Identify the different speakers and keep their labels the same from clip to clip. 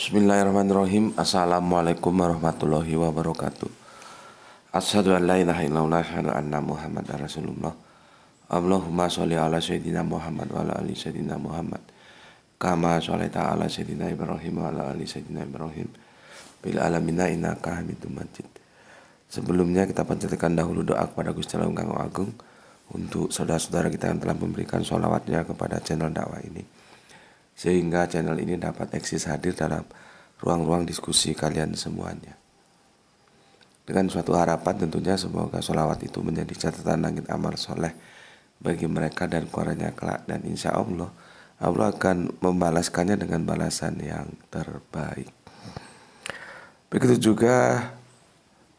Speaker 1: Bismillahirrahmanirrahim. Assalamualaikum warahmatullahi wabarakatuh. Asyhadu an la ilaha illallah wa asyhadu anna Muhammadar Rasulullah. Allahumma sholli ala sayyidina Muhammad wa ala ali sayyidina Muhammad. Kama sholaita ala sayyidina Ibrahim wa ala ali sayyidina Ibrahim. Bil alamina innaka Hamidum Majid. Sebelumnya kita panjatkan dahulu doa kepada Gusti Allah Kang Agung untuk saudara-saudara kita yang telah memberikan sholawatnya kepada channel dakwah ini, sehingga channel ini dapat eksis hadir dalam ruang-ruang diskusi kalian semuanya. Dengan suatu harapan tentunya semoga sholawat itu menjadi catatan langit amal soleh bagi mereka dan keluarganya kelak, dan insya Allah Allah akan membalaskannya dengan balasan yang terbaik. Begitu juga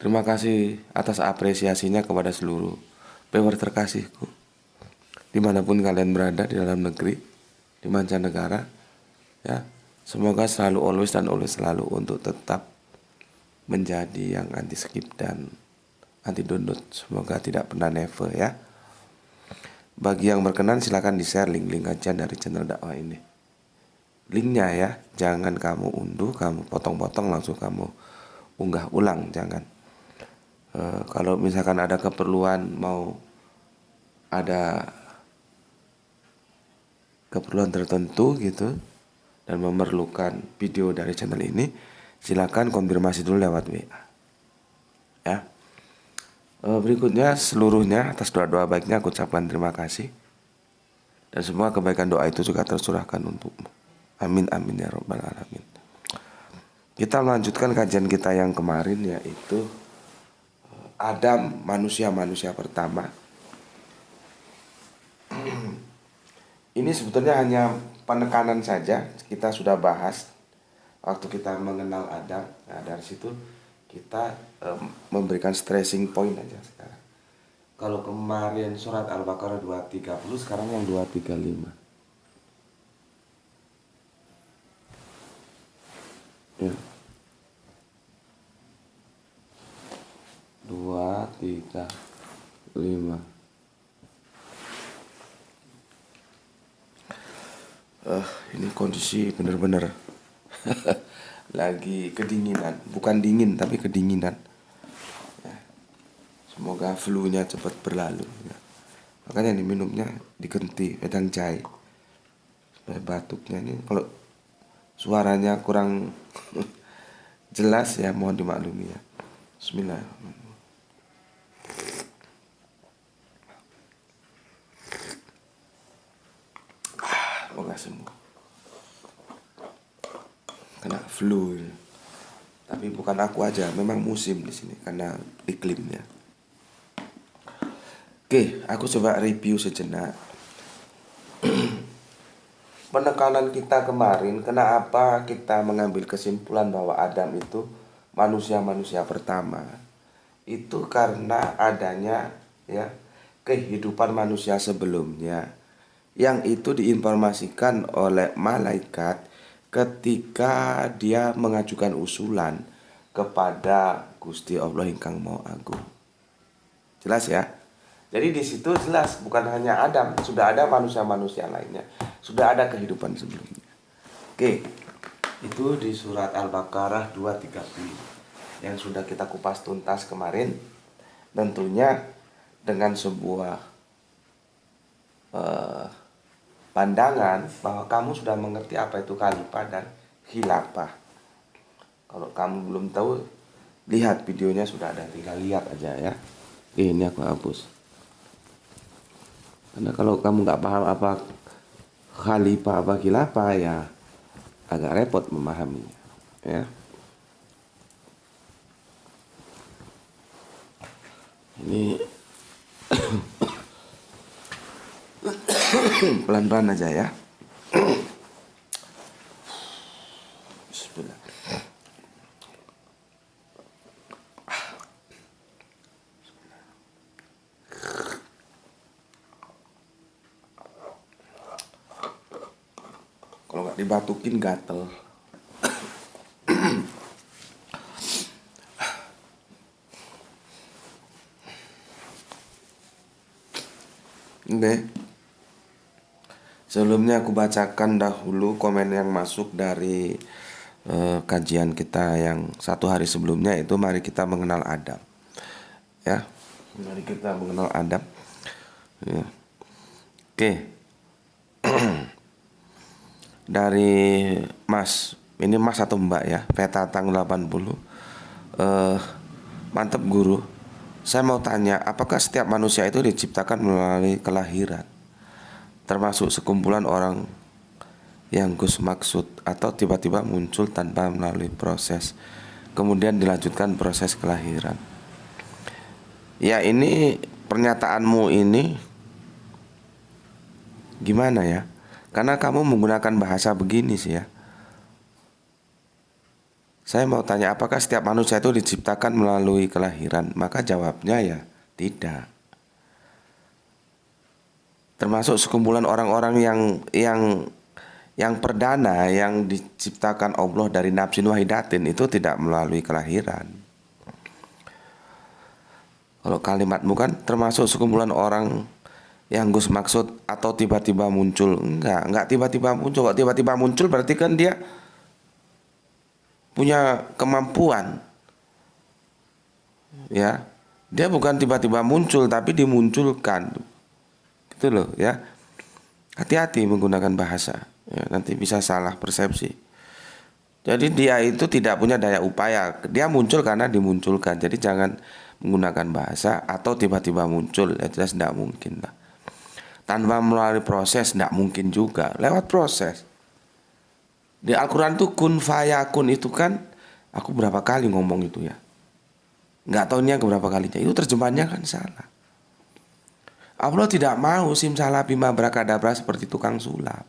Speaker 1: terima kasih atas apresiasinya kepada seluruh viewer terkasihku dimanapun kalian berada, di dalam negeri, di mancanegara, ya. Semoga selalu always selalu untuk tetap menjadi yang anti skip dan anti download. Semoga tidak pernah never, ya. Bagi yang berkenan silakan di share link-link aja dari channel dakwah ini. Linknya ya, jangan kamu unduh, kamu potong-potong langsung kamu unggah ulang, jangan. Kalau misalkan ada keperluan, mau ada keperluan tertentu gitu dan memerlukan video dari channel ini, silakan konfirmasi dulu lewat WA, ya. Berikutnya seluruhnya atas doa-doa baiknya aku ucapkan terima kasih, dan semua kebaikan doa itu juga tercurahkan untukmu. Amin amin ya robbal alamin. Kita melanjutkan kajian kita yang kemarin, yaitu Adam, manusia pertama. Ini sebetulnya hanya penekanan saja, kita sudah bahas waktu kita mengenal Adam. Nah, dari situ kita memberikan stressing point aja sekarang. Kalau kemarin surat Al-Baqarah 230, sekarang yang 235. Ya. 235. Ini kondisi bener-bener lagi kedinginan, bukan dingin tapi kedinginan, ya. Semoga flu-nya cepat berlalu, ya. Makanya ini minumnya diganti wedang jahe supaya batuknya ini, kalau suaranya kurang jelas ya mohon dimaklumi, ya. Bismillahirrahmanirrahim. Semoga sembuh. Kena flu ini. Tapi bukan aku aja, memang musim di sini karena iklimnya. Oke, aku coba review sejenak. Penekanan kita kemarin, kenapa kita mengambil kesimpulan bahwa Adam itu manusia pertama? Itu karena adanya, ya, kehidupan manusia sebelumnya yang itu diinformasikan oleh malaikat ketika dia mengajukan usulan kepada Gusti Allah ingkang Maha Agung. Jelas ya? Jadi di situ jelas bukan hanya Adam, sudah ada manusia-manusia lainnya, sudah ada kehidupan sebelumnya. Oke, itu di surat Al-Baqarah 230 yang sudah kita kupas tuntas kemarin. Tentunya dengan sebuah pandangan bahwa kamu sudah mengerti apa itu khalifah dan khilafah. Kalau kamu belum tahu, lihat videonya sudah ada, tinggal lihat aja ya. Ini aku hapus. Karena kalau kamu nggak paham apa khalifah apa khilafah, ya agak repot memahaminya, ya. Ini pelan-pelan aja ya. Bismillah. Kalau nggak dibatukin gatel. Oke. Sebelumnya aku bacakan dahulu komen yang masuk dari kajian kita yang satu hari sebelumnya, itu mari kita mengenal Adam. Ya, mari kita mengenal Adam. Ya. Oke. Dari Mas, ini Mas atau Mbak ya, Petatang 80. Mantap guru. Saya mau tanya, apakah setiap manusia itu diciptakan melalui kelahiran, termasuk sekumpulan orang yang Gus maksud, atau tiba-tiba muncul tanpa melalui proses, kemudian dilanjutkan proses kelahiran? Ya, ini pernyataanmu ini gimana ya? Karena kamu menggunakan bahasa begini sih ya. Saya mau tanya, apakah setiap manusia itu diciptakan melalui kelahiran? Maka jawabnya ya tidak. Termasuk sekumpulan orang-orang yang perdana, yang diciptakan Allah dari nafsin wahidatin, itu tidak melalui kelahiran. Kalau kalimatmu kan termasuk sekumpulan orang yang Gus maksud atau tiba-tiba muncul. Enggak tiba-tiba muncul. Kalau tiba-tiba muncul berarti kan dia punya kemampuan. Ya. Dia bukan tiba-tiba muncul tapi dimunculkan. Gitu loh ya. Hati-hati menggunakan bahasa. Ya, nanti bisa salah persepsi. Jadi dia itu tidak punya daya upaya. Dia muncul karena dimunculkan. Jadi jangan menggunakan bahasa atau tiba-tiba muncul. Ya jelas tidak mungkin lah. Tanpa melalui proses tidak mungkin juga. Lewat proses. Di Al-Quran itu kun fayakun itu kan, aku berapa kali ngomong itu ya. Nggak tahu ini yang berapa kalinya. Itu terjemahannya kan salah. Allah tidak mau simsalabim abrakadabra seperti tukang sulap.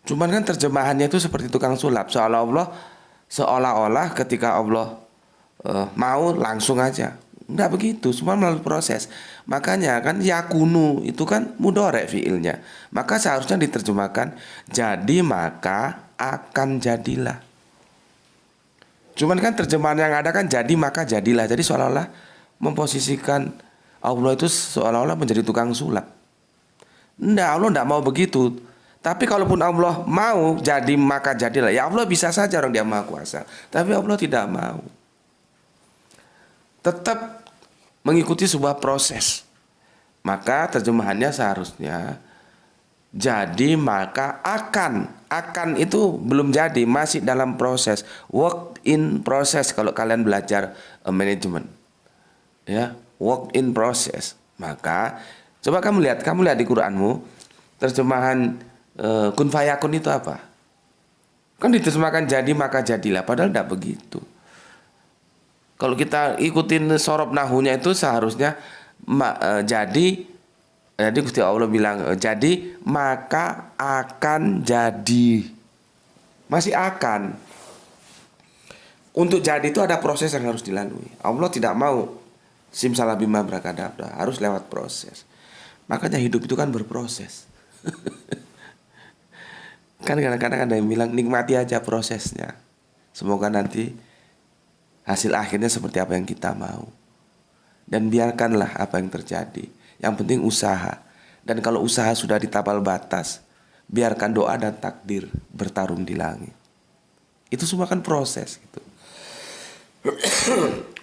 Speaker 1: Cuman kan terjemahannya itu seperti tukang sulap. Seolah-olah ketika Allah mau langsung aja. Enggak begitu, semua melalui proses. Makanya kan yakunu itu kan mudhari fiilnya. Maka seharusnya diterjemahkan jadi maka akan jadilah. Cuman kan terjemahan yang ada kan jadi maka jadilah. Jadi seolah-olah memposisikan Allah itu seolah-olah menjadi tukang sulap. Enggak, Allah enggak mau begitu. Tapi kalaupun Allah mau jadi maka jadilah. Ya Allah bisa saja, orang Dia Maha Kuasa. Tapi Allah tidak mau. Tetap mengikuti sebuah proses. Maka terjemahannya seharusnya jadi maka akan itu belum jadi, masih dalam proses, work in process. Kalau kalian belajar manajemen ya, work in process. Maka coba kamu lihat di Quranmu terjemahan kun fayakun itu apa? Kan diterjemahkan jadi maka jadilah, padahal tidak begitu. Kalau kita ikutin sorob nahunya itu seharusnya jadi Gusti Allah bilang jadi maka akan jadi. Masih akan. Untuk jadi itu ada proses yang harus dilalui. Allah tidak mau simsalabim abrakadabra, harus lewat proses. Makanya hidup itu kan berproses. Kan kadang-kadang ada yang bilang nikmati aja prosesnya. Semoga nanti hasil akhirnya seperti apa yang kita mau. Dan biarkanlah apa yang terjadi. Yang penting usaha. Dan kalau usaha sudah ditapal batas, biarkan doa dan takdir bertarung di langit. Itu semua kan proses gitu.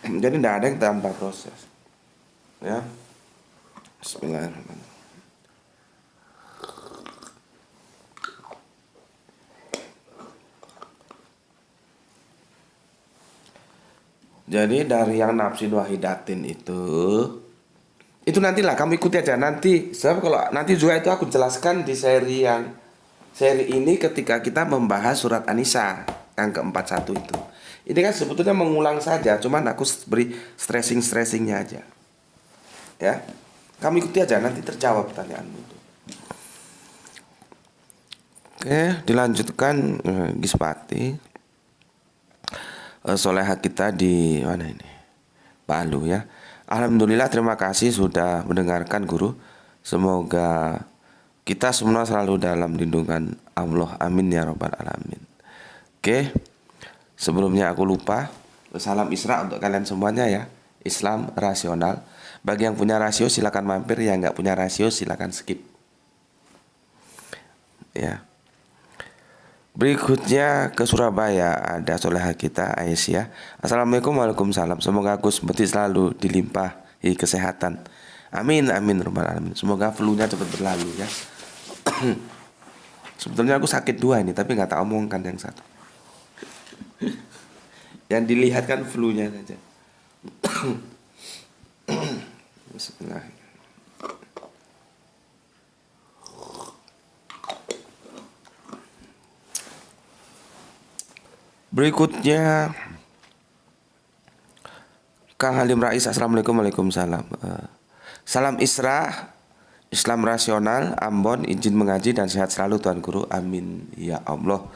Speaker 1: Jadi tidak ada yang tanpa proses. Ya. Bismillahirrahmanirrahim. Jadi dari yang nafsin wahidatin itu nantilah kamu ikuti aja nanti. Sebab kalau nanti juga itu aku jelaskan di seri ini ketika kita membahas surat An-Nisa yang ke-41 itu. Ini kan sebetulnya mengulang saja, cuman aku beri stressingnya aja. Ya, kamu ikuti aja nanti terjawab pertanyaanmu itu. Oke, dilanjutkan Gispati. Soleha kita di mana ini? Palu ya. Alhamdulillah, terima kasih sudah mendengarkan guru. Semoga kita semua selalu dalam lindungan Allah. Amin ya rabbal alamin. Oke. Sebelumnya aku lupa, salam Isra untuk kalian semuanya ya. Islam rasional. Bagi yang punya rasio silakan mampir, yang nggak punya rasio silakan skip. Ya. Berikutnya ke Surabaya ada soleha kita Aisyah. Assalamualaikum, waalaikumsalam. Semoga Gus Beti selalu dilimpahi kesehatan. Amin amin rabbal alamin. Semoga flu-nya cepat berlalu ya. Sebetulnya aku sakit dua ini tapi nggak tak omongkan yang satu. Yang dilihat kan flu-nya saja. Bismillah. Berikutnya Kang Halim Rais. Assalamualaikum, waalaikumsalam. Salam Isra, Islam rasional, Ambon, izin mengaji dan sehat selalu Tuan Guru. Amin ya Allah.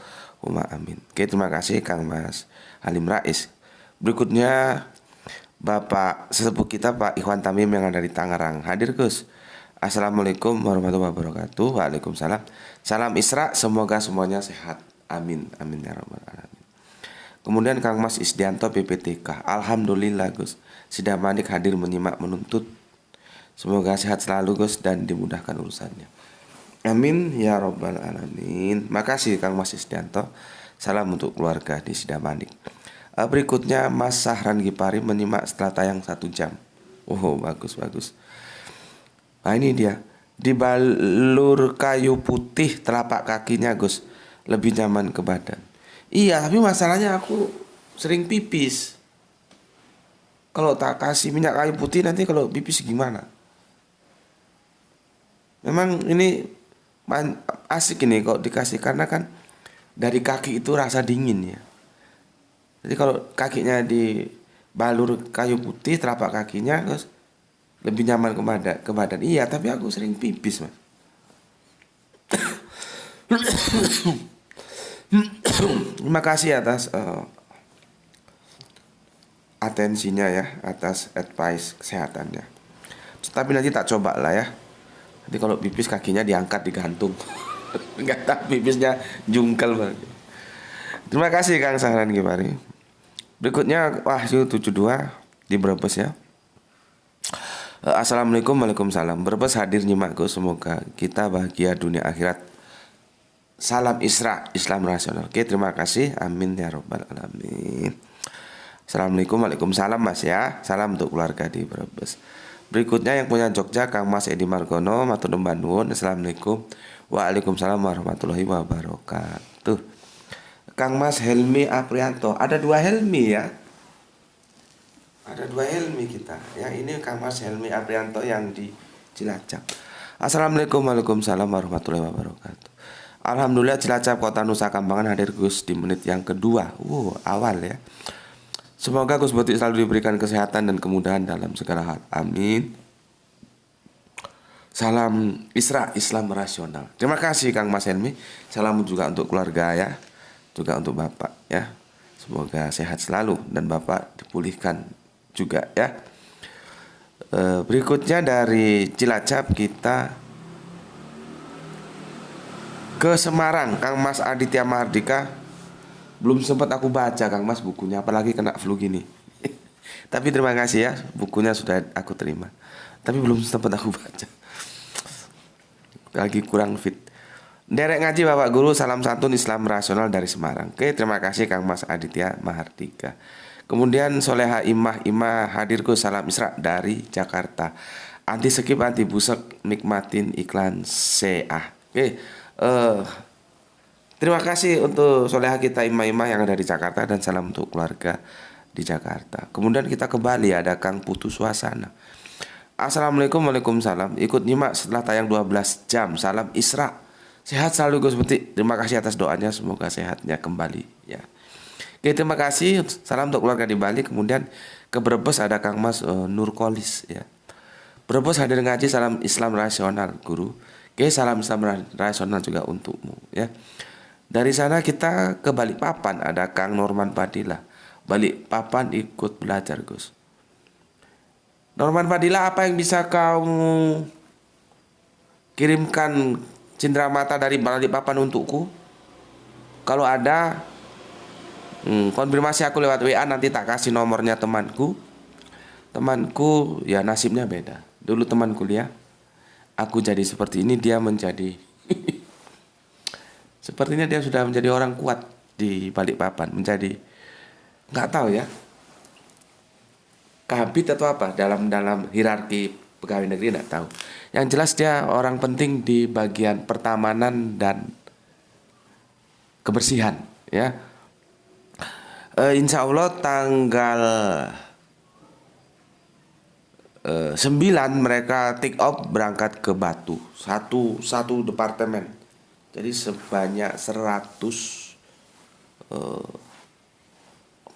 Speaker 1: Amin. Oke, terima kasih Kang Mas Halim Rais. Berikutnya Bapak sesepuh kita Pak Ikhwan Tamim yang ada di Tangerang. Hadir Gus. Assalamualaikum warahmatullahi wabarakatuh. Waalaikumsalam. Salam Isra, semoga semuanya sehat. Amin amin ya rabbal alamin. Kemudian Kang Mas Isdianto PPTK. Alhamdulillah Gus, Sidang Manik hadir menyimak menuntut. Semoga sehat selalu Gus dan dimudahkan urusannya. Amin ya rabbal alamin. Makasih Kang Mas Isdianto. Salam untuk keluarga di Sidang Manik. Berikutnya Mas Sahran Gipari menyimak setelah tayang 1 jam. Oh bagus. Nah ini dia. Dibalur kayu putih telapak kakinya Gus, lebih nyaman ke badan. Iya, tapi masalahnya aku sering pipis. Kalau tak kasih minyak kayu putih nanti kalau pipis gimana? Memang ini asik ini kok dikasih karena kan dari kaki itu rasa dingin ya. Jadi kalau kakinya dibalur kayu putih telapak kakinya terus lebih nyaman ke badan. Iya, tapi aku sering pipis, Mas. Terima kasih atas atensinya ya, atas advice kesehatannya. Tapi nanti tak coba lah ya. Nanti kalau pipis kakinya diangkat digantung. Enggak tak pipisnya jungkel banget. Terima kasih Kang Sahran Gimari. Berikutnya Wahyu 72 di Brebes ya. Assalamualaikum, waalaikumsalam. Brebes hadir nyimakku, semoga kita bahagia dunia akhirat. Salam Isra, Islam rasional. Oke, terima kasih. Amin ya rabbal alamin. Assalamualaikum, waalaikumsalam Mas ya. Salam untuk keluarga di Brebes. Berikutnya yang punya Jogja Kang Mas Edi Margono, matur nuwun nuwun. Assalamualaikum, waalaikumsalam warahmatullahi wabarakatuh. Kang Mas Helmi Aprianto. Ada 2 Helmi ya. Ada 2 Helmi kita. Yang ini Kang Mas Helmi Aprianto yang di Cilacap. Assalamualaikum, waalaikumsalam warahmatullahi wabarakatuh. Alhamdulillah Cilacap Kota Nusa Kambangan hadir Gus di menit yang kedua. Awal ya. Semoga Gus Boti selalu diberikan kesehatan dan kemudahan dalam segala hal. Amin. Salam Isra, Islam rasional. Terima kasih Kang Mas Helmi. Salam juga untuk keluarga ya. Juga untuk Bapak ya. Semoga sehat selalu dan Bapak dipulihkan juga ya. Berikutnya dari Cilacap kita ke Semarang, Kang Mas Aditya Mahardika. Belum sempat aku baca Kang Mas bukunya, apalagi kena flu gini. Tapi terima kasih ya, bukunya sudah aku terima. Tapi belum sempat aku baca. Lagi kurang fit. Derek ngaji Bapak Guru, salam santun Islam rasional dari Semarang. Oke, terima kasih Kang Mas Aditya Mahardika. Kemudian Soleha Imah hadirku, salam Isra dari Jakarta. Anti skip, anti busek, nikmatin iklan CA. Oke. Terima kasih untuk soleha kita imah-imah yang ada di Jakarta dan salam untuk keluarga di Jakarta. Kemudian kita ke Bali, ada Kang Putu Suasana. Assalamualaikum, waalaikumsalam. Ikut nyimak setelah tayang 12 jam. Salam Isra. Sehat selalu Gus Beti. Terima kasih atas doanya, semoga sehatnya kembali ya. Oke, terima kasih. Salam untuk keluarga di Bali. Kemudian ke Brebes ada Kang Mas Nurkolis ya. Brebes hadir ngaji, salam Islam rasional Guru. Oke, salam Islam rasional juga untukmu ya. Dari sana kita ke Balikpapan, ada Kang Norman Padilla. Balikpapan ikut belajar Gus. Norman Padilla, apa yang bisa kamu kirimkan cindera mata dari Balikpapan untukku? Kalau ada, konfirmasi aku lewat WA, nanti tak kasih nomornya temanku. Temanku ya nasibnya beda. Dulu teman kuliah, aku jadi seperti ini, dia menjadi Sepertinya dia sudah menjadi orang kuat di Balikpapan, menjadi nggak tahu ya, kabit atau apa dalam hierarki pegawai negeri, nggak tahu. Yang jelas dia orang penting di bagian pertamanan dan kebersihan ya. Insya Allah tanggal 9 mereka take off berangkat ke Batu, satu departemen. Jadi sebanyak 100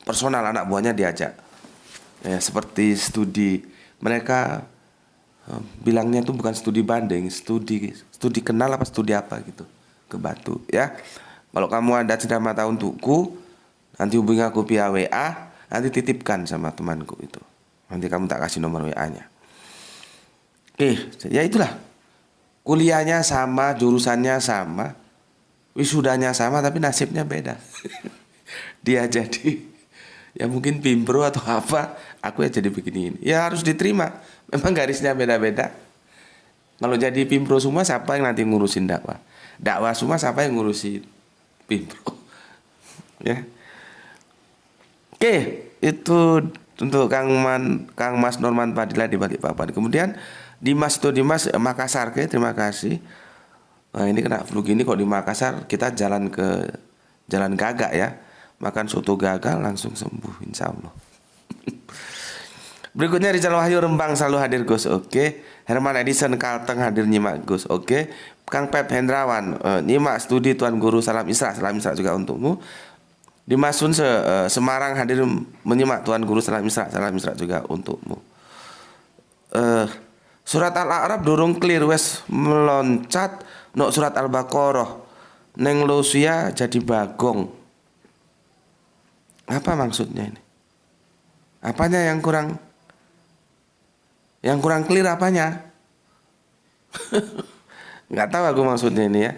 Speaker 1: personal anak buahnya diajak. Ya, seperti studi mereka bilangnya itu bukan studi banding, studi kenal apa studi apa gitu ke Batu ya. Kalau kamu ada cendera mata untukku, nanti hubungi aku via WA, nanti titipkan sama temanku itu. Nanti kamu tak kasih nomor WA-nya. Oke, ya itulah. Kuliahnya sama, jurusannya sama, wisudanya sama, tapi nasibnya beda. Dia jadi ya mungkin pimpro atau apa, aku ya jadi begini. Ya harus diterima. Memang garisnya beda-beda. Kalau jadi pimpro semua, siapa yang nanti ngurusin dakwah? Dakwah semua, siapa yang ngurusin pimpro? Ya. Oke, itu untuk Kang Mas Norman Padilla di Balikpapan. Kemudian Dimas Makassar, oke, terima kasih. Nah, ini kena flu gini kok di Makassar, kita jalan ke Jalan Gagak ya. Makan soto gagal langsung sembuh insya Allah. Berikutnya Rizal Wahyu Rembang selalu hadir Gus, oke. Herman Edison Kalteng hadir nyimak Gus, oke. Kang Pep Hendrawan nyimak studi Tuan Guru, salam Isra juga untukmu. Dimas Sun Semarang hadir menyimak Tuan Guru, salam Isra juga untukmu. Surat Al-A'raf durung clear wes meloncat nok surat Al-Baqarah neng Lucia jadi bagong. Apa maksudnya ini? Apanya yang kurang clear apanya? Nggak tahu aku maksudnya ini ya.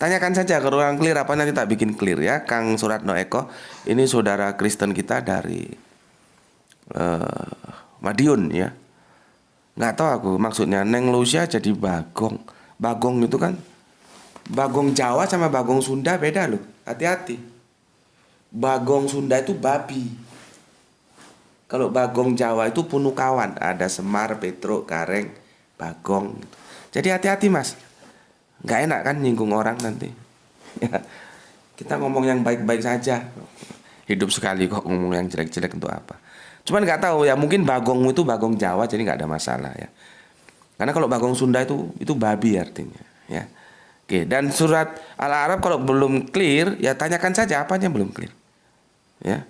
Speaker 1: Tanyakan saja ke orang clear apa, nanti tak bikin clear ya. Kang Suratno Eko, ini saudara Kristen kita dari Madiun ya. Nggak tahu aku maksudnya. Neng Lucia jadi bagong. Bagong itu kan bagong Jawa sama bagong Sunda beda loh. Hati-hati. Bagong Sunda itu babi. Kalau bagong Jawa itu punukawan. Ada Semar, Petruk, Gareng, Bagong gitu. Jadi hati-hati mas. Nggak enak kan nyinggung orang nanti ya, kita ngomong yang baik-baik saja. Hidup sekali kok ngomong yang jelek-jelek untuk apa. Cuman nggak tahu ya, mungkin bagong itu bagong Jawa jadi nggak ada masalah ya. Karena kalau bagong Sunda itu babi artinya ya. Oke, dan surat Al-A'raf kalau belum clear ya tanyakan saja apanya belum clear ya.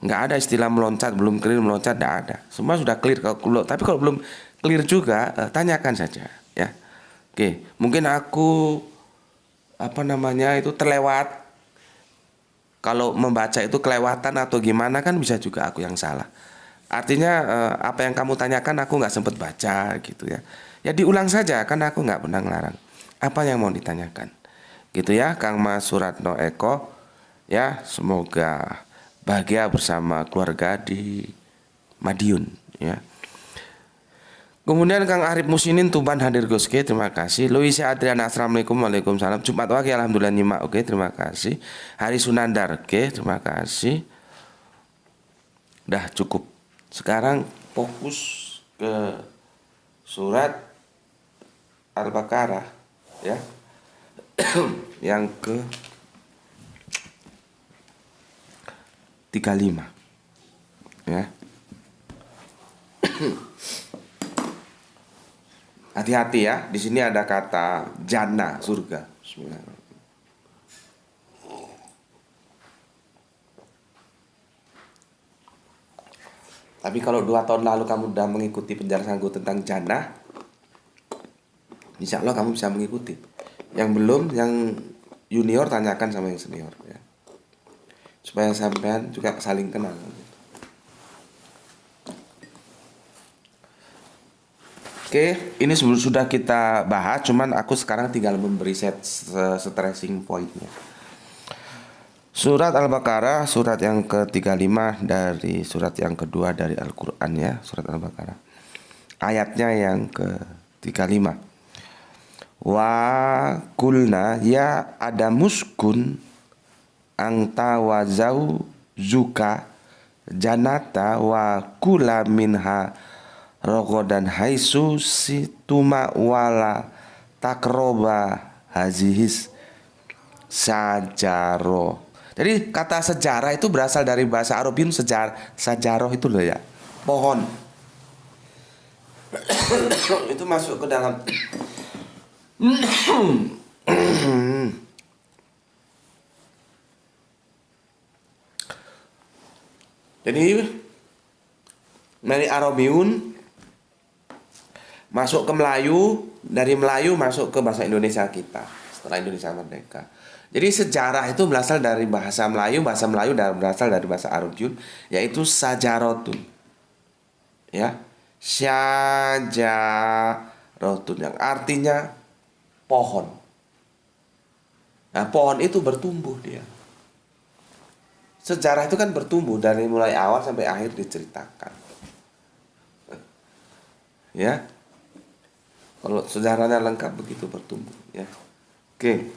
Speaker 1: Nggak ada istilah meloncat belum clear, meloncat nggak ada, semua sudah clear. Tapi kalau belum clear juga tanyakan saja ya. Oke, mungkin aku itu terlewat. Kalau membaca itu kelewatan atau gimana kan bisa juga aku yang salah. Artinya apa yang kamu tanyakan aku nggak sempat baca gitu ya. Ya diulang saja, kan aku nggak pernah ngelarang. Apa yang mau ditanyakan? Gitu ya, Kang Mas Suratno Eko. Ya, semoga bahagia bersama keluarga di Madiun ya. Kemudian Kang Arif Musinin Tuban hadir Gus, oke, terima kasih. Luisa Adriana, assalamualaikum, waalaikumsalam. Jumat Wage, alhamdulillah nyimak, oke, terima kasih. Hari Sunandar, oke, terima kasih. Dah cukup. Sekarang fokus ke surat Al-Baqarah ya. Yang ke 35 ya. Hati-hati ya, di sini ada kata jannah, surga. Bismillahirrahmanirrahim. Tapi kalau 2 tahun lalu kamu sudah mengikuti penjelasanku tentang jannah, insya Allah kamu bisa mengikuti. Yang belum, yang junior tanyakan sama yang senior ya. Supaya sampean juga saling kenal. Oke, ini sudah kita bahas, cuman aku sekarang tinggal memberi stressing pointnya. Surat Al-Baqarah, surat yang ke-35 dari surat yang kedua dari Al-Quran ya, surat Al-Baqarah. Ayatnya yang ke-35. Wa kulna ya adamuskun angta wa zaujuka janata wa kula minha rogodan haisu situma wala takroba hazihis sajaro. Jadi kata sejarah itu berasal dari bahasa Arabin sajaroh itu loh ya, pohon. Itu masuk ke dalam jadi dari Arabiun masuk ke Melayu, dari Melayu masuk ke bahasa Indonesia kita setelah Indonesia merdeka. Jadi sejarah itu berasal dari bahasa Melayu berasal dari bahasa Arabun, yaitu sajarotun. Ya, syajarotun yang artinya pohon. Nah, pohon itu bertumbuh dia. Sejarah itu kan bertumbuh dari mulai awal sampai akhir diceritakan. Ya. Kalau sejarahnya lengkap begitu bertumbuh ya. Oke.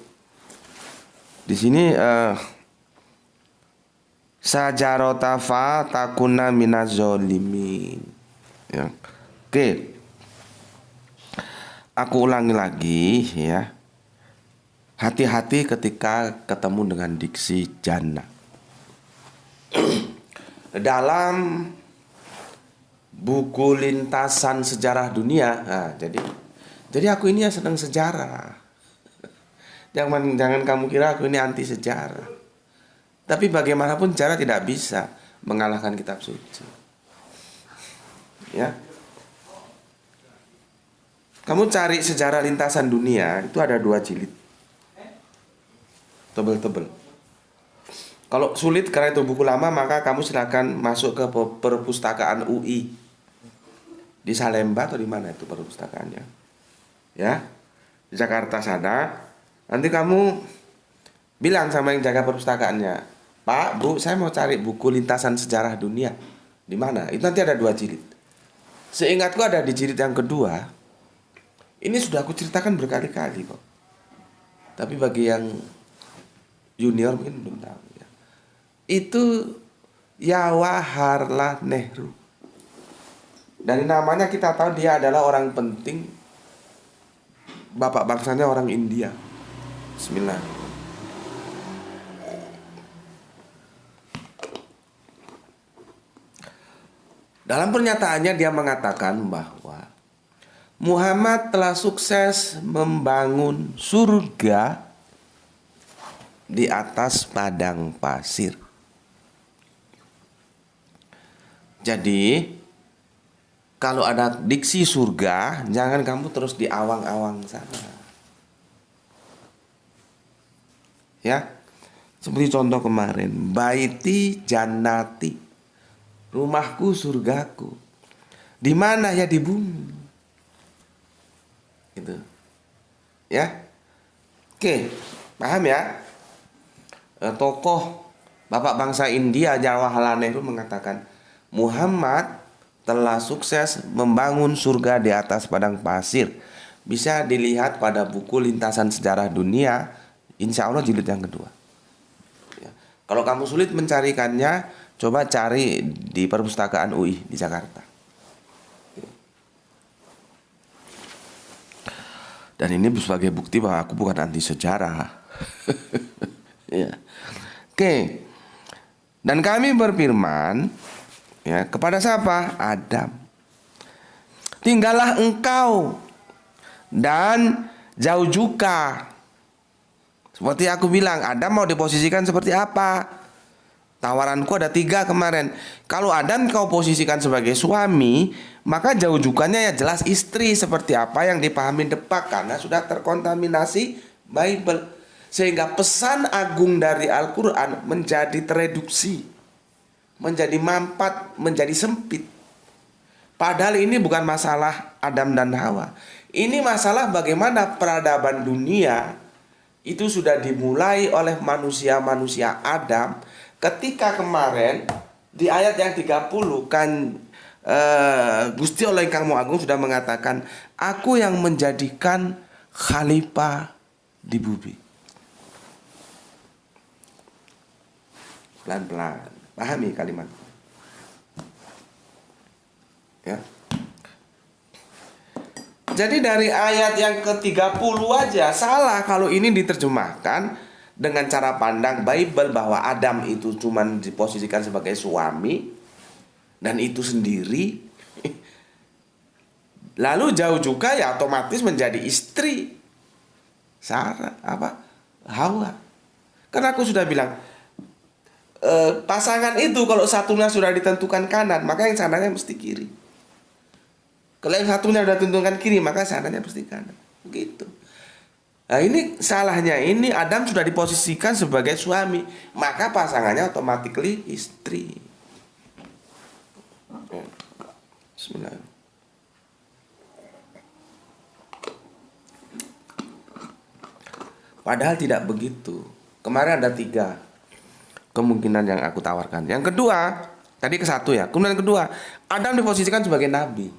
Speaker 1: Di sini sajarotafa takuna minazolimin. Ya. Oke. Aku ulangi lagi ya. Hati-hati ketika ketemu dengan diksi jannah. Dalam buku lintasan sejarah dunia, nah, jadi aku ini ya senang sejarah. Jangan kamu kira aku ini anti sejarah. Tapi bagaimanapun cara tidak bisa mengalahkan kitab suci. Ya. Kamu cari sejarah lintasan dunia, itu ada 2 jilid. Tebel-tebel. Kalau sulit karena itu buku lama, maka kamu silakan masuk ke perpustakaan UI di Salemba atau di mana itu perpustakaannya, ya, di Jakarta sana. Nanti kamu bilang sama yang jaga perpustakaannya, Pak, Bu, saya mau cari buku lintasan sejarah dunia. Di mana? Itu nanti ada 2 jilid. Seingatku ada di jilid yang kedua. Ini sudah aku ceritakan berkali-kali kok. Tapi bagi yang junior mungkin belum tahu. Itu Jawaharlal Nehru. Dari namanya kita tahu dia adalah orang penting, bapak bangsanya orang India. Bismillah. Dalam pernyataannya dia mengatakan bahwa Muhammad telah sukses membangun surga di atas padang pasir. Jadi, kalau ada diksi surga, jangan kamu terus di awang-awang sana. Ya, seperti contoh kemarin, baiti jannati, rumahku surgaku. Di mana ya? Di bumi. Gitu. Ya. Oke, paham ya? Tokoh bapak bangsa India Jawaharlal Nehru mengatakan Muhammad telah sukses membangun surga di atas padang pasir. Bisa dilihat pada buku lintasan sejarah dunia, insya Allah jilid yang kedua ya. Kalau kamu sulit mencarikannya, coba cari di perpustakaan UI di Jakarta. Dan ini sebagai bukti bahwa aku bukan anti sejarah. Ya. Oke. Dan kami berfirman ya, kepada siapa? Adam. Tinggallah engkau dan zaujuka. Seperti aku bilang, Adam mau diposisikan seperti apa? Tawaranku ada 3 kemarin. Kalau Adam kau posisikan sebagai suami, maka zaujukannya ya jelas istri, seperti apa yang dipahami Depak, karena sudah terkontaminasi Bible. Sehingga pesan agung dari Al-Quran menjadi tereduksi, menjadi mampat, menjadi sempit. Padahal ini bukan masalah Adam dan Hawa. Ini masalah bagaimana peradaban dunia itu sudah dimulai oleh manusia-manusia Adam. Ketika kemarin di ayat yang 30 kan Gusti Allah yang Kamu Agung sudah mengatakan, aku yang menjadikan khalifah di bumi. Pelan-pelan, pahami kalimat. Ya. Jadi dari ayat yang ke-30 aja salah kalau ini diterjemahkan dengan cara pandang Bible bahwa Adam itu cuma diposisikan sebagai suami dan itu sendiri. Lalu jauh juga ya otomatis menjadi istri Sarah, Hawa. Karena aku sudah bilang pasangan itu kalau satunya sudah ditentukan kanan, maka yang sananya mesti kiri. Kalau yang satunya sudah ditentukan kiri, maka sananya mesti kanan. Begitu. Nah ini salahnya, ini Adam sudah diposisikan sebagai suami, maka pasangannya otomatis istri. Bismillah. Padahal tidak begitu. Kemarin ada 3 kemungkinan yang aku tawarkan. Yang kedua, tadi ke 1 ya. Kemudian yang kedua, Adam diposisikan sebagai nabi.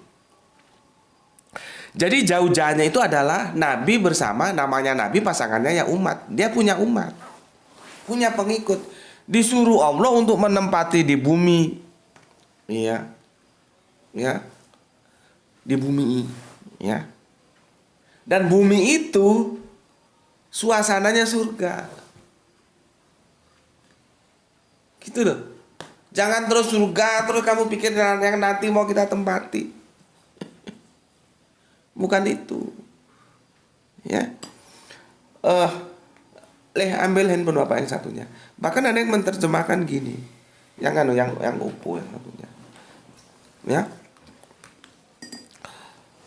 Speaker 1: Jadi zaujannya itu adalah nabi bersama, namanya nabi, pasangannya ya umat. Dia punya umat, punya pengikut. Disuruh Allah untuk menempati di bumi. Iya. Ya. Di bumi, ya. Dan bumi itu suasananya surga. Gitu loh. Jangan terus surga, terus kamu pikir yang nanti mau kita tempati. Bukan itu. Ya. Ambil handphone Bapak yang satunya. Bahkan ada yang menerjemahkan gini. Yang upu yang satunya. Ya.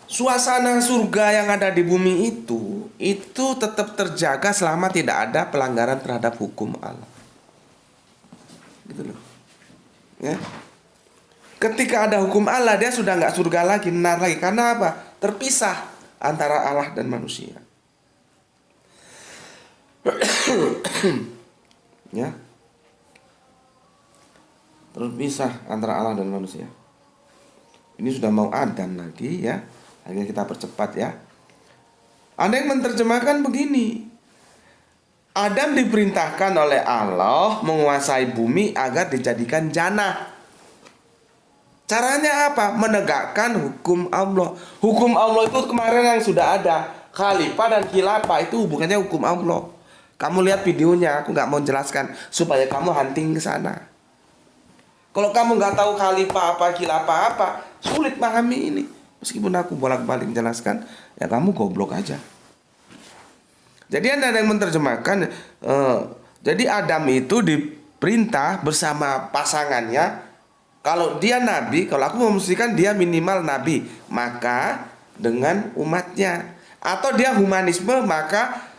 Speaker 1: Suasana surga yang ada di bumi itu tetap terjaga selama tidak ada pelanggaran terhadap hukum Allah. Gitu loh. Ya. Ketika ada hukum Allah, dia sudah nggak surga lagi, benar lagi. Karena apa? Terpisah antara Allah dan manusia. Ya. Terpisah antara Allah dan manusia. Ini sudah mau Adam lagi ya. Akhirnya kita percepat ya. Ada yang menerjemahkan begini. Adam diperintahkan oleh Allah menguasai bumi agar dijadikan jannah. Caranya apa? Menegakkan hukum Allah. Hukum Allah itu kemarin yang sudah ada. Khalifah dan khilafah itu hubungannya hukum Allah. Kamu lihat videonya, aku nggak mau jelaskan supaya kamu hunting ke sana. Kalau kamu nggak tahu khalifah apa, khilafah apa, sulit pahami ini. Meskipun aku bolak-balik menjelaskan, ya kamu goblok aja. Jadi ada yang menerjemahkan, jadi Adam itu diperintah bersama pasangannya. Kalau dia nabi, kalau aku memestikan dia minimal nabi, maka dengan umatnya. Atau dia humanisme, maka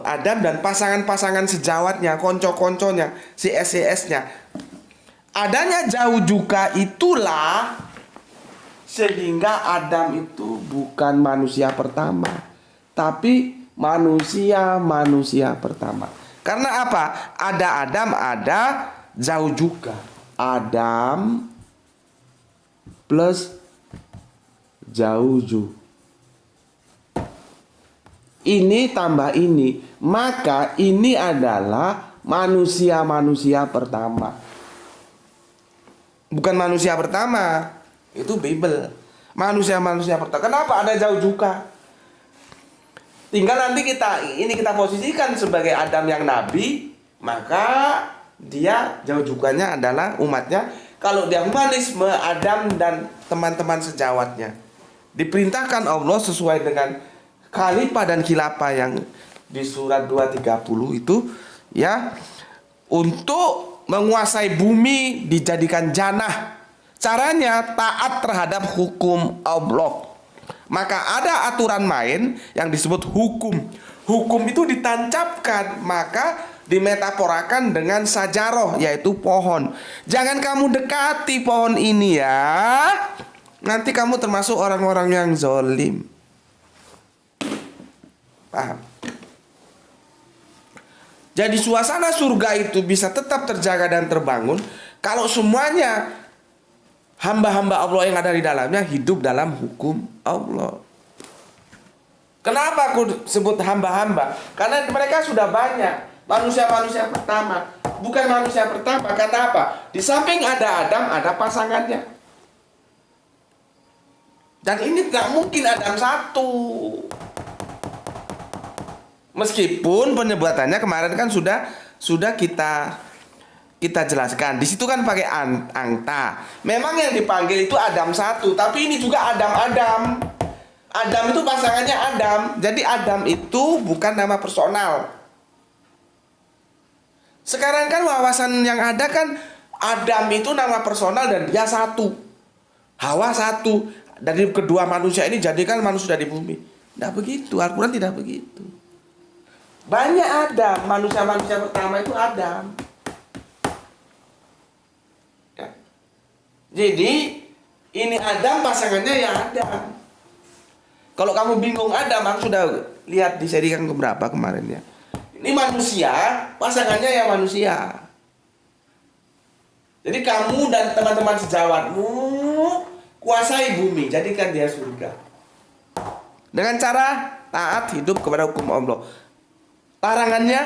Speaker 1: Adam dan pasangan-pasangan sejawatnya, konco-konconya, CSCS-nya. Adanya jauh juga itulah sehingga Adam itu bukan manusia pertama, tapi manusia pertama. Karena apa? Ada Adam, ada jauh juga. Adam plus Zauju. Ini tambah ini, maka ini adalah manusia pertama. Bukan manusia pertama, itu Bible. Manusia pertama. Kenapa ada jauh juga? Tinggal nanti kita posisikan sebagai Adam yang nabi, maka dia jauh juganya adalah umatnya. Kalau dia humanisme, Adam dan teman-teman sejawatnya diperintahkan Allah sesuai dengan khalifah dan khilafah yang di surat 230 itu ya, untuk menguasai bumi, dijadikan jannah. Caranya taat terhadap hukum Allah. Maka ada aturan main yang disebut hukum. Hukum itu ditancapkan, maka dimetaforakan dengan sajaroh, yaitu pohon. Jangan kamu dekati pohon ini ya. Nanti kamu termasuk orang-orang yang zolim. Paham? Jadi suasana surga itu bisa tetap terjaga dan terbangun kalau semuanya hamba-hamba Allah yang ada di dalamnya hidup dalam hukum Allah. Kenapa aku sebut hamba-hamba? Karena mereka sudah banyak. Manusia-manusia pertama. Bukan manusia pertama. Karena apa? Di samping ada Adam, ada pasangannya. Dan ini tidak mungkin Adam satu. Meskipun penyebutannya kemarin kan sudah kita jelaskan. Di situ kan pakai angta. Memang yang dipanggil itu Adam satu. Tapi ini juga Adam. Adam itu pasangannya Adam. Jadi Adam itu bukan nama personal. Sekarang kan wawasan yang ada kan Adam itu nama personal dan dia satu. Hawa satu. Dari kedua manusia ini jadikan manusia dari bumi. Tidak begitu. Al-Quran tidak begitu. Banyak Adam. Manusia-manusia pertama itu Adam. Ya. Jadi ini Adam pasangannya ya Adam. Kalau kamu bingung Adam, aku sudah lihat di seri yang keberapa kemarin ya. Ini manusia, pasangannya ya manusia. Jadi kamu dan teman-teman sejawatmu kuasai bumi, jadikan dia surga. Dengan cara taat hidup kepada hukum Allah. Larangannya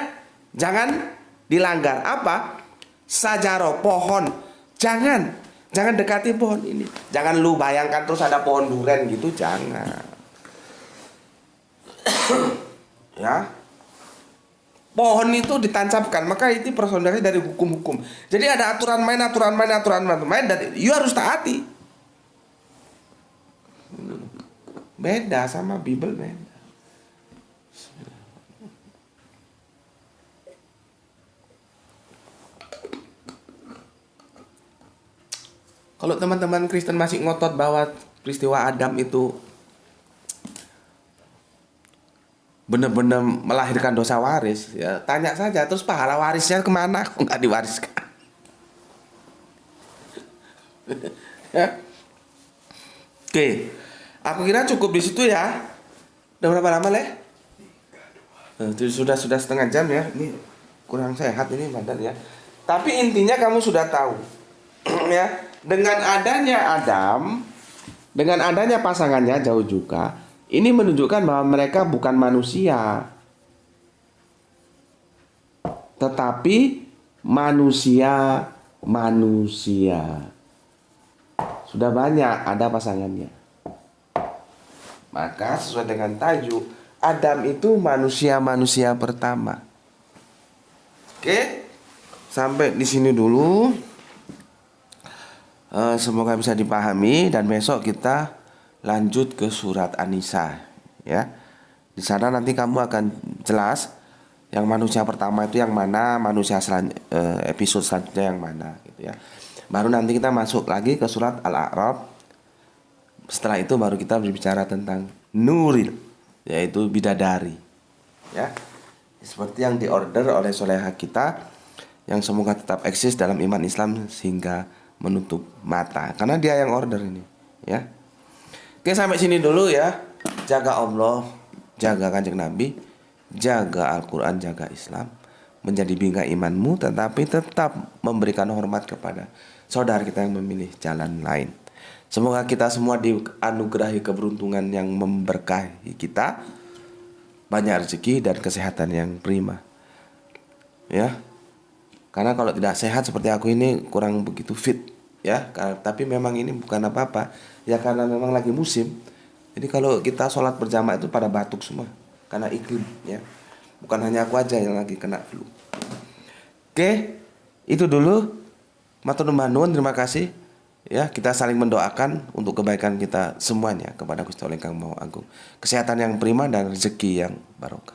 Speaker 1: jangan dilanggar. Apa? Sajaroh, pohon. Jangan dekati pohon ini. Jangan lu bayangkan terus ada pohon duren gitu, jangan. Ya, pohon itu ditancapkan, maka itu persaudaraan dari hukum-hukum. Jadi ada aturan main, dan you harus taati. Beda sama Bible, beda. Kalau teman-teman Kristen masih ngotot bahwa peristiwa Adam itu benar-benar melahirkan dosa waris, ya tanya saja terus pahala warisnya kemana? Kok nggak diwariskan? Ya. Oke, aku kira cukup di situ ya. Udah berapa lama leh? Sudah setengah jam ya. Ini kurang sehat ini badan ya. Tapi intinya kamu sudah tahu, ya. Dengan adanya Adam, dengan adanya pasangannya jauh juga. Ini menunjukkan bahwa mereka bukan manusia, tetapi manusia. Sudah banyak ada pasangannya. Maka sesuai dengan tajuk, Adam itu manusia pertama. Oke, sampai di sini dulu. Semoga bisa dipahami dan besok kita lanjut ke surat An-Nisa ya. Di sana nanti kamu akan jelas yang manusia pertama itu yang mana, episode selanjutnya yang mana gitu ya. Baru nanti kita masuk lagi ke surat Al-A'raf. Setelah itu baru kita berbicara tentang Nuril, yaitu bidadari ya. Seperti yang diorder oleh soleha kita, yang semoga tetap eksis dalam iman Islam sehingga menutup mata, karena dia yang order ini ya. Oke, sampai sini dulu ya. Jaga Allah, jaga Kanjeng Nabi, jaga Al-Quran, jaga Islam, menjadi bingkai imanmu, tetapi tetap memberikan hormat kepada saudara kita yang memilih jalan lain. Semoga kita semua dianugerahi keberuntungan yang memberkahi kita, banyak rezeki dan kesehatan yang prima ya. Karena kalau tidak sehat seperti aku ini kurang begitu fit ya. Tapi memang ini bukan apa-apa ya, karena memang lagi musim. Jadi kalau kita sholat berjamaah itu pada batuk semua karena iklim ya. Bukan hanya aku aja yang lagi kena flu. Oke, itu dulu. Matur nuwun, terima kasih ya. Kita saling mendoakan untuk kebaikan kita semuanya kepada Gusti Allah Kang Maha Agung. Kesehatan yang prima dan rezeki yang barokah.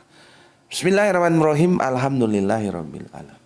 Speaker 1: Bismillahirrahmanirrahim. Alhamdulillahirabbil alamin.